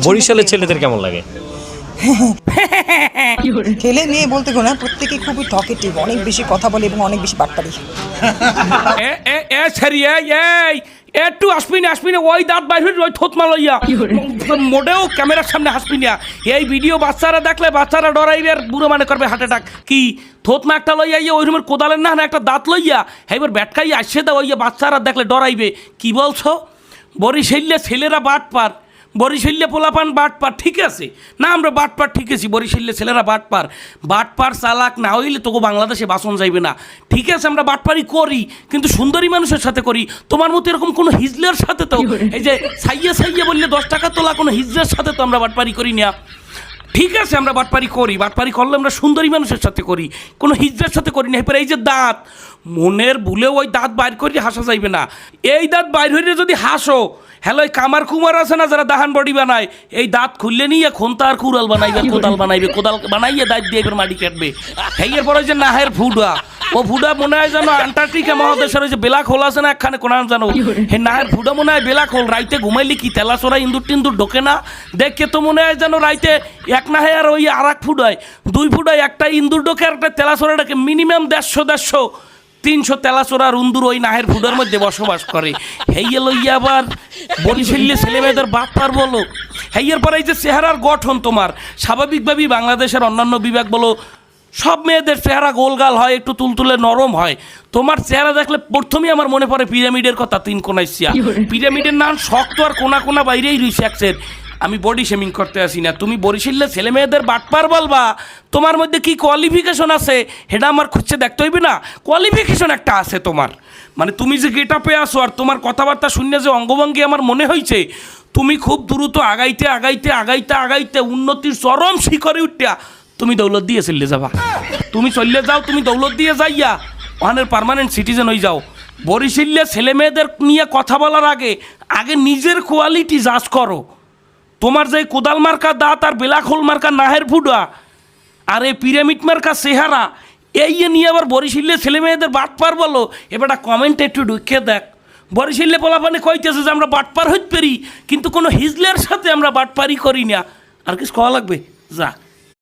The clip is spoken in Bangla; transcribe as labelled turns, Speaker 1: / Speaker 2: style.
Speaker 1: বরিশালের ছেলেদের কেমন লাগে?
Speaker 2: ছেলে মেয়ে বলতে গো না, প্রত্যেকে খুবই টকেটিভ, অনেক বেশি কথা বলে এবং অনেক বেশি বাটপারি।
Speaker 3: একটু আসবি না ওই দাঁত বাইরে ওই থতমা লইয়া মোটেও ক্যামেরার সামনে হাসবি না। এই ভিডিও বাচ্চারা দেখলে বাচ্চারা ডরাইবে আর বুড়ো মানে করবে হার্ট অ্যাটাক। কি থতমা একটা লইয়া ওই রুমের কোদালের না একটা দাঁত লইয়া এবার ব্যাটকাই আসছে দা ওই বাচ্চারা দেখলে ডরাইবে। কি বলছো? বরিশালে ছেলেরা বাটপার, বরিশালে পোলাপান বাটপার, ঠিক আছে না? আমরা বাটপার ঠিক আছি, বরিশালে ছেলেরা বাটপার চালাক না হইলে তোকে বাংলাদেশে বাসন যাইবে না। ঠিক আছে আমরা বাটপারি করি, কিন্তু সুন্দরী মানুষের সাথে করি। তোমার মতো এরকম কোনো হিজলের সাথে তো এই যে সাইয়ে বললে 10 টাকা তোলা কোনো হিজলের সাথে তো আমরা বাটপারি করি না। ঠিক আছে আমরা বাটপারি করি, বাটপারি করলে আমরা সুন্দরী মানুষের সাথে করি, কোনো হিজড়ার সাথে করি না। এরপরে এই যে দাঁত, মনের ভুলেও ওই দাঁত বাইর করে হাসা যাইবে না। এই দাঁত বাইর হইলে যদি হাসো, হ্যালো কামার কুমার আছে না যারা দাহান বডি বানায়, এই দাঁত খুললে নিয়ে খন্তা আর কুড়াল বানাইবে, কোদাল বানাইয়ে দাঁত দিয়ে এবার মাটি কাটবে। এর পরে যে নাহের ফুডা, ও ফুডা মনে হয় যেন আন্টার্কটিকা মহাদেশের ওই যে বেলা খোল আছে না একখানে কোন জানো, হে নাহের ফুডা মনে হয় বেলা খোল। রাইতে ঘুমাইলে কি তেলা চোরা ইন্দুর টিন্দুর ঢোকে না, দেখে তো মনে হয় যেন রাইতে এক নাহে আর ওই আর এক ফুডায় 2 ফুডায় একটা ইন্দুর ঢোকে আর একটা তেলা চোরা ডাকে। মিনিমাম 150-300 তেলাচোরা উন্দুর ওই নাহের ফুডের মধ্যে বসবাস করে। হেইয়ে লইয়া আবার বরিশালে ছেলে মেয়েদের বাটপার বলো। হেইয়ের পরে এই যে চেহারার গঠন তোমার স্বাভাবিকভাবেই বাংলাদেশের অন্যান্য বিভাগ বলো সব মেয়েদের চেহারা গোলগাল হয়, একটু তুলতুলে নরম হয়। তোমার চেহারা দেখলে প্রথমেই আমার মনে পড়ে পিরামিডের কথা, 3 কোণায় পিরামিডের নাম শক্ত আর কোনা বাইরেই রইছে একসের। আমি বডি শেমিং করতে আসি না। তুমি বরিশালে ছেলে মেয়েদের বাটপার বলবা, তোমার মধ্যে কি কোয়ালিফিকেশন আছে সেটা আমার খুঁজছে দেখতে হইবে না? কোয়ালিফিকেশন একটা আছে তোমার, মানে তুমি যে গেট আপে আসো আর তোমার কথাবার্তা শুনে যে অঙ্গভঙ্গি আমার মনে হয়েছে তুমি খুব দ্রুত আগাইতে উন্নতির চরম শিখরে উঠিয়া তুমি দৌলত দিয়ে চললে যাবা। তুমি চললে যাও, তুমি দৌলত দিয়ে যাইয়া ওখানের পার্মানেন্ট সিটিজেন হয়ে যাও। বরিশালে ছেলে মেয়েদের নিয়ে কথা বলার আগে নিজের কোয়ালিটি জাজ করো। তোমার যে কোদাল মার্কা দাঁত আর বেলাখোল মার্কা নাহের ফুডা আর এই পিরামিড মার্কা চেহারা, এই নিয়ে আবার বরিশালে ছেলে মেয়েদের বাটপার বলো। এবার কমেন্টে একটু ঢুকে দেখ, বরিশালে পোলাপানে কইতেছে যে আমরা বাটপার হইতে পারি, কিন্তু কোনো হিজলের সাথে আমরা বাটপারি করি না। আর কিছু কওয়া লাগবে? যা।